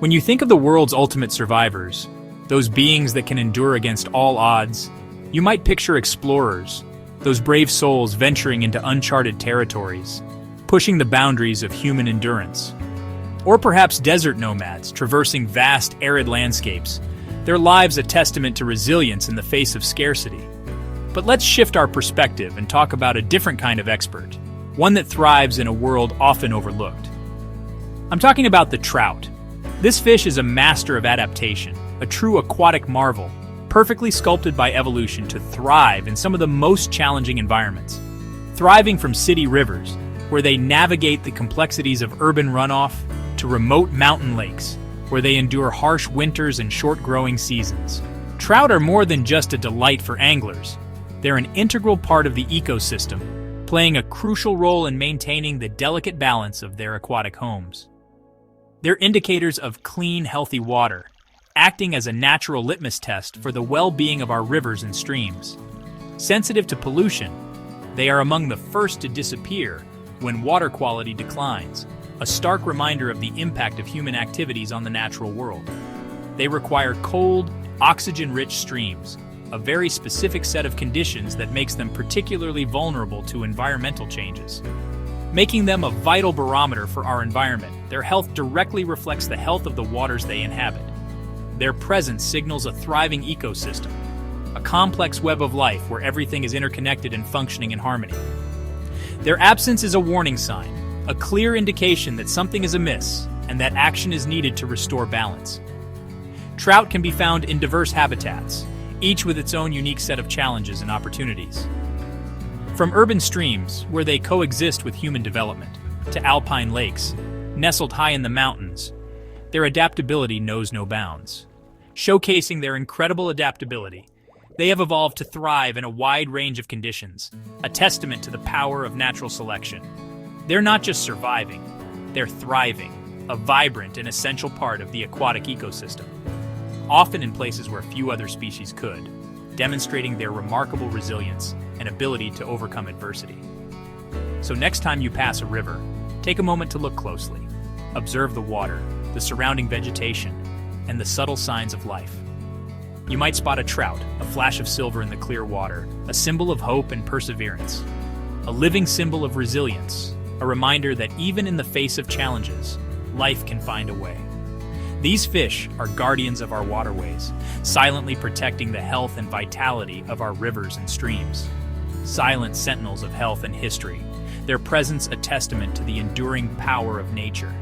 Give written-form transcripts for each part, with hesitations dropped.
When you think of the world's ultimate survivors, those beings that can endure against all odds, you might picture explorers, those brave souls venturing into uncharted territories, pushing the boundaries of human endurance. Or perhaps desert nomads traversing vast, arid landscapes, their lives a testament to resilience in the face of scarcity. But let's shift our perspective and talk about a different kind of expert, one that thrives in a world often overlooked. I'm talking about the trout. This fish is a master of adaptation, a true aquatic marvel, perfectly sculpted by evolution to thrive in some of the most challenging environments. Thriving from city rivers, where they navigate the complexities of urban runoff, to remote mountain lakes, where they endure harsh winters and short growing seasons. Trout are more than just a delight for anglers. They're an integral part of the ecosystem, playing a crucial role in maintaining the delicate balance of their aquatic homes. They're indicators of clean, healthy water, acting as a natural litmus test for the well-being of our rivers and streams. Sensitive to pollution, they are among the first to disappear when water quality declines, a stark reminder of the impact of human activities on the natural world. They require cold, oxygen-rich streams, a very specific set of conditions that makes them particularly vulnerable to environmental changes. Making them a vital barometer for our environment, their health directly reflects the health of the waters they inhabit. Their presence signals a thriving ecosystem, a complex web of life where everything is interconnected and functioning in harmony. Their absence is a warning sign, a clear indication that something is amiss and that action is needed to restore balance. Trout can be found in diverse habitats, each with its own unique set of challenges and opportunities. From urban streams, where they coexist with human development, to alpine lakes, nestled high in the mountains, their adaptability knows no bounds. Showcasing their incredible adaptability, they have evolved to thrive in a wide range of conditions, a testament to the power of natural selection. They're not just surviving, they're thriving, a vibrant and essential part of the aquatic ecosystem, often in places where few other species could, demonstrating their remarkable resilience and ability to overcome adversity. So next time you pass a river, take a moment to look closely. Observe the water, the surrounding vegetation, and the subtle signs of life. You might spot a trout, a flash of silver in the clear water, a symbol of hope and perseverance. A living symbol of resilience, a reminder that even in the face of challenges, life can find a way. These fish are guardians of our waterways, silently protecting the health and vitality of our rivers and streams. Silent sentinels of health and history, their presence a testament to the enduring power of nature.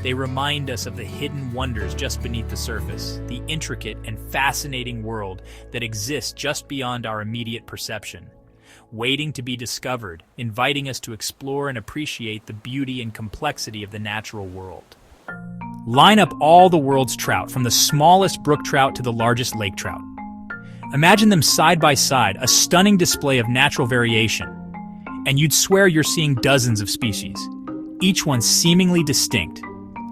They remind us of the hidden wonders just beneath the surface, the intricate and fascinating world that exists just beyond our immediate perception, waiting to be discovered, inviting us to explore and appreciate the beauty and complexity of the natural world. Line up all the world's trout, from the smallest brook trout to the largest lake trout. Imagine them side by side, a stunning display of natural variation, and you'd swear you're seeing dozens of species, each one seemingly distinct,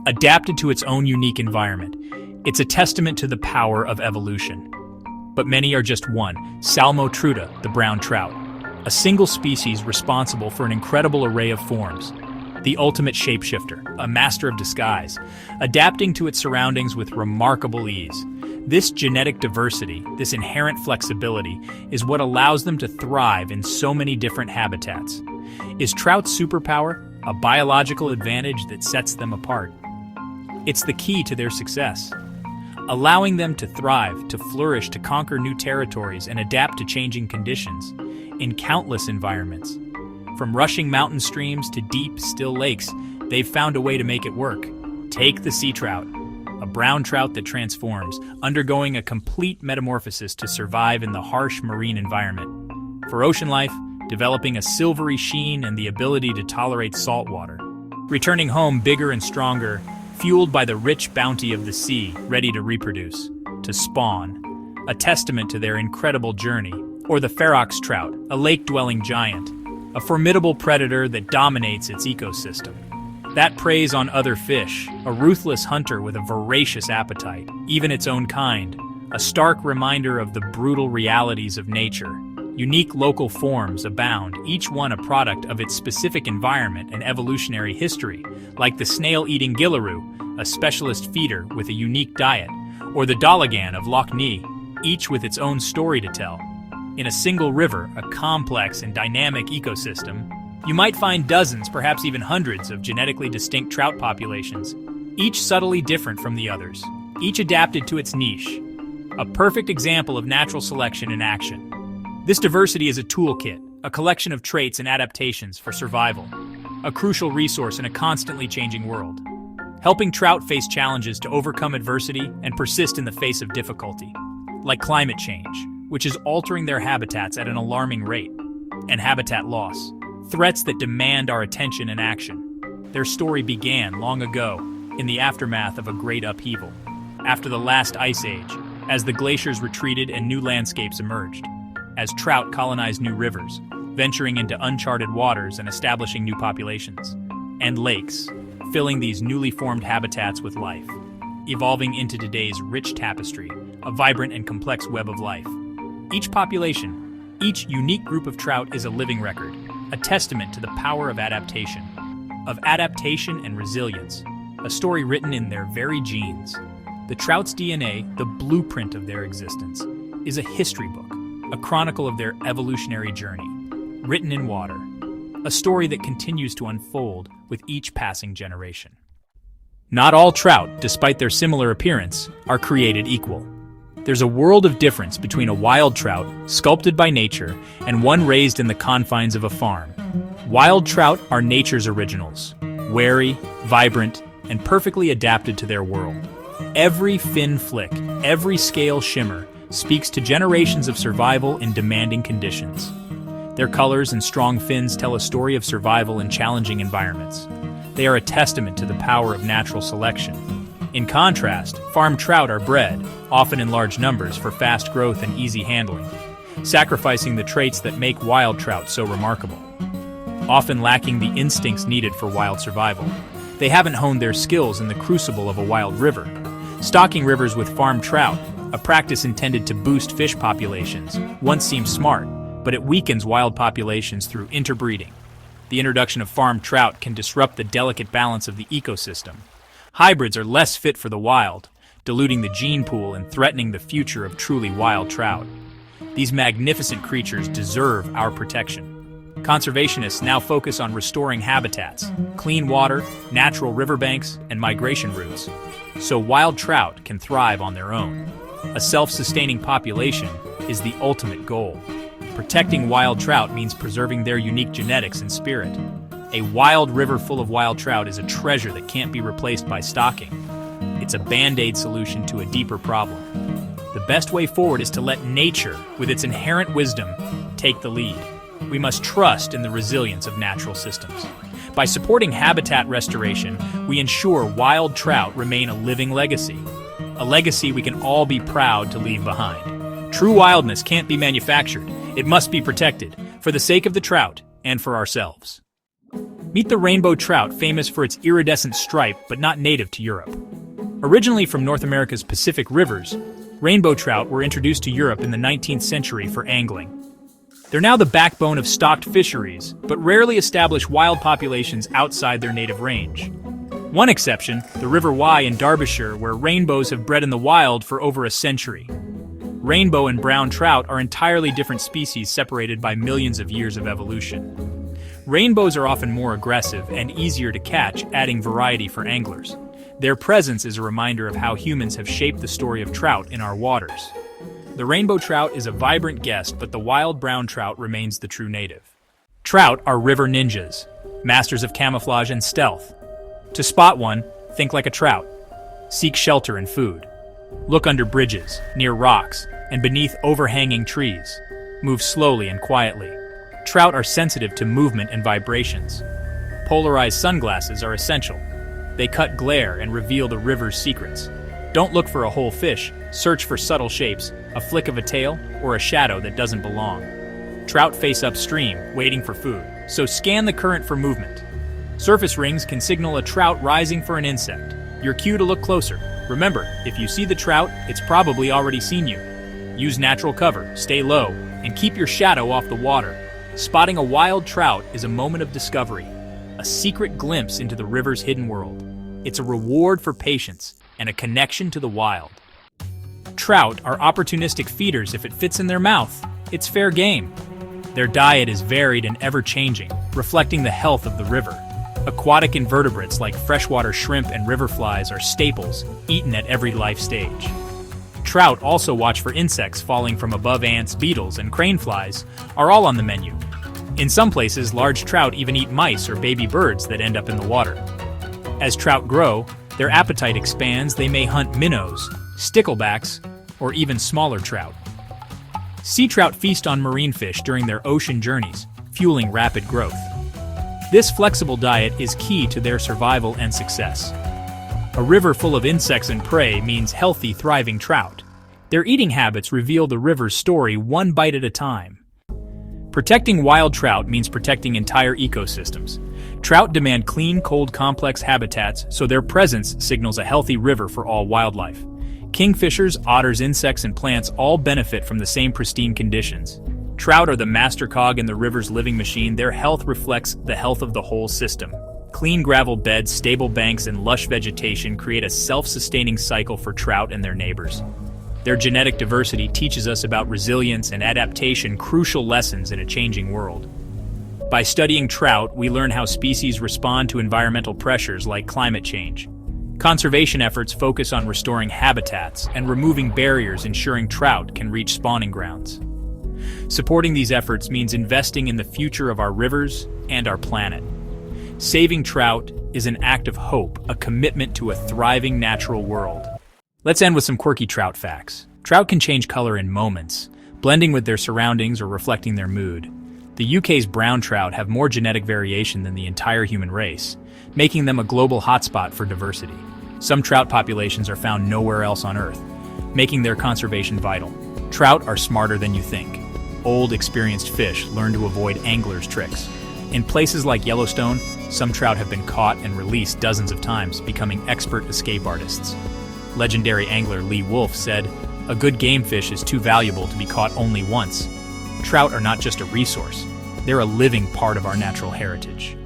adapted to its own unique environment. It's a testament to the power of evolution. But many are just one, Salmotruta, the brown trout, a single species responsible for an incredible array of forms. The ultimate shapeshifter, a master of disguise, adapting to its surroundings with remarkable ease. This genetic diversity, this inherent flexibility, is what allows them to thrive in so many different habitats. Is trout's superpower a biological advantage that sets them apart? It's the key to their success, allowing them to thrive, to flourish, to conquer new territories and adapt to changing conditions in countless environments. From rushing mountain streams to deep, still lakes, they've found a way to make it work. Take the sea trout, a brown trout that transforms, undergoing a complete metamorphosis to survive in the harsh marine environment. For ocean life, developing a silvery sheen and the ability to tolerate salt water. Returning home bigger and stronger, fueled by the rich bounty of the sea, ready to reproduce, to spawn, a testament to their incredible journey. Or the ferox trout, a lake-dwelling giant, a formidable predator that dominates its ecosystem. That preys on other fish, a ruthless hunter with a voracious appetite, even its own kind, a stark reminder of the brutal realities of nature. Unique local forms abound, each one a product of its specific environment and evolutionary history, like the snail-eating gillaroo, a specialist feeder with a unique diet, or the Dalagan of Loch Ness, each with its own story to tell. In a single river, a complex and dynamic ecosystem, you might find dozens, perhaps even hundreds, of genetically distinct trout populations, each subtly different from the others, each adapted to its niche. A perfect example of natural selection in action. This diversity is a toolkit, a collection of traits and adaptations for survival, a crucial resource in a constantly changing world, helping trout face challenges to overcome adversity and persist in the face of difficulty, like climate change, which is altering their habitats at an alarming rate, and habitat loss, threats that demand our attention and action. Their story began long ago, in the aftermath of a great upheaval, after the last ice age, as the glaciers retreated and new landscapes emerged, as trout colonized new rivers, venturing into uncharted waters and establishing new populations, and lakes, filling these newly formed habitats with life, evolving into today's rich tapestry, a vibrant and complex web of life. Each population, each unique group of trout is a living record, a testament to the power of adaptation and resilience, a story written in their very genes. The trout's DNA, the blueprint of their existence, is a history book, a chronicle of their evolutionary journey, written in water, a story that continues to unfold with each passing generation. Not all trout, despite their similar appearance, are created equal. There's a world of difference between a wild trout, sculpted by nature, and one raised in the confines of a farm. Wild trout are nature's originals, wary, vibrant, and perfectly adapted to their world. Every fin flick, every scale shimmer, speaks to generations of survival in demanding conditions. Their colors and strong fins tell a story of survival in challenging environments. They are a testament to the power of natural selection. In contrast, farm trout are bred, often in large numbers, for fast growth and easy handling, sacrificing the traits that make wild trout so remarkable. Often lacking the instincts needed for wild survival, they haven't honed their skills in the crucible of a wild river. Stocking rivers with farm trout, a practice intended to boost fish populations, once seemed smart, but it weakens wild populations through interbreeding. The introduction of farm trout can disrupt the delicate balance of the ecosystem. Hybrids are less fit for the wild, diluting the gene pool and threatening the future of truly wild trout. These magnificent creatures deserve our protection. Conservationists now focus on restoring habitats, clean water, natural riverbanks, and migration routes, so wild trout can thrive on their own. A self-sustaining population is the ultimate goal. Protecting wild trout means preserving their unique genetics and spirit. A wild river full of wild trout is a treasure that can't be replaced by stocking. It's a band-aid solution to a deeper problem. The best way forward is to let nature, with its inherent wisdom, take the lead. We must trust in the resilience of natural systems. By supporting habitat restoration, we ensure wild trout remain a living legacy. A legacy we can all be proud to leave behind. True wildness can't be manufactured. It must be protected, for the sake of the trout and for ourselves. Meet the rainbow trout, famous for its iridescent stripe but not native to Europe. Originally from North America's Pacific rivers, rainbow trout were introduced to Europe in the 19th century for angling. They're now the backbone of stocked fisheries, but rarely establish wild populations outside their native range. One exception, the River Wye in Derbyshire, where rainbows have bred in the wild for over a century. Rainbow and brown trout are entirely different species separated by millions of years of evolution. Rainbows are often more aggressive and easier to catch, adding variety for anglers. Their presence is a reminder of how humans have shaped the story of trout in our waters. The rainbow trout is a vibrant guest, but the wild brown trout remains the true native. Trout are river ninjas, masters of camouflage and stealth. To spot one, think like a trout. Seek shelter and food. Look under bridges, near rocks, and beneath overhanging trees. Move slowly and quietly. Trout are sensitive to movement and vibrations. Polarized sunglasses are essential. They cut glare and reveal the river's secrets. Don't look for a whole fish, search for subtle shapes, a flick of a tail, or a shadow that doesn't belong. Trout face upstream, waiting for food, so scan the current for movement. Surface rings can signal a trout rising for an insect, your cue to look closer. Remember, if you see the trout, it's probably already seen you. Use natural cover, stay low, and keep your shadow off the water. Spotting a wild trout is a moment of discovery, a secret glimpse into the river's hidden world. It's a reward for patience and a connection to the wild. Trout are opportunistic feeders. If it fits in their mouth, it's fair game. Their diet is varied and ever-changing, reflecting the health of the river. Aquatic invertebrates like freshwater shrimp and river flies are staples, eaten at every life stage. Trout also watch for insects falling from above. Ants, beetles, and crane flies are all on the menu. In some places, large trout even eat mice or baby birds that end up in the water. As trout grow, their appetite expands. They may hunt minnows, sticklebacks, or even smaller trout. Sea trout feast on marine fish during their ocean journeys, fueling rapid growth. This flexible diet is key to their survival and success. A river full of insects and prey means healthy, thriving trout. Their eating habits reveal the river's story one bite at a time. Protecting wild trout means protecting entire ecosystems. Trout demand clean, cold, complex habitats, so their presence signals a healthy river for all wildlife. Kingfishers, otters, insects, and plants all benefit from the same pristine conditions. Trout are the master cog in the river's living machine. Their health reflects the health of the whole system. Clean gravel beds, stable banks, and lush vegetation create a self-sustaining cycle for trout and their neighbors. Their genetic diversity teaches us about resilience and adaptation, crucial lessons in a changing world. By studying trout, we learn how species respond to environmental pressures like climate change. Conservation efforts focus on restoring habitats and removing barriers, ensuring trout can reach spawning grounds. Supporting these efforts means investing in the future of our rivers and our planet. Saving trout is an act of hope, a commitment to a thriving natural world. Let's end with some quirky trout facts. Trout can change color in moments, blending with their surroundings or reflecting their mood. The UK's brown trout have more genetic variation than the entire human race, making them a global hotspot for diversity. Some trout populations are found nowhere else on Earth, making their conservation vital. Trout are smarter than you think. Old, experienced fish learn to avoid anglers' tricks. In places like Yellowstone, some trout have been caught and released dozens of times, becoming expert escape artists. Legendary angler Lee Wolf said, "A good game fish is too valuable to be caught only once." Trout are not just a resource, they're a living part of our natural heritage.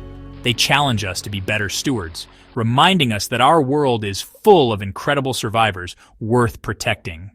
They challenge us to be better stewards, reminding us that our world is full of incredible survivors worth protecting.